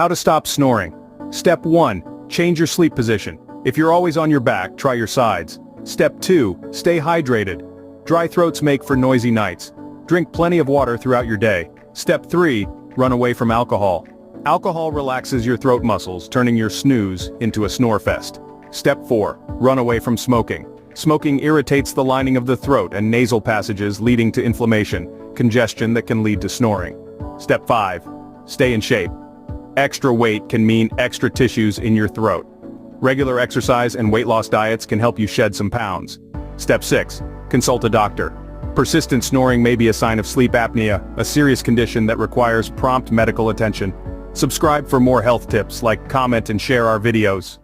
How to stop snoring. Step 1. Change your sleep position. If you're always on your back, try your sides. Step 2. Stay hydrated. Dry throats make for noisy nights. Drink plenty of water throughout your day. Step 3. Run away from alcohol. Alcohol relaxes your throat muscles, turning your snooze into a snore fest. Step 4. Run away from smoking. Smoking irritates the lining of the throat and nasal passages, leading to inflammation, congestion that can lead to snoring. Step 5. Stay in shape. Extra weight can mean extra tissues in your throat. Regular exercise and weight loss diets can help you shed some pounds. Step 6. Consult a doctor. Persistent snoring may be a sign of sleep apnea, a serious condition that requires prompt medical attention. Subscribe for more health tips, comment and share our videos.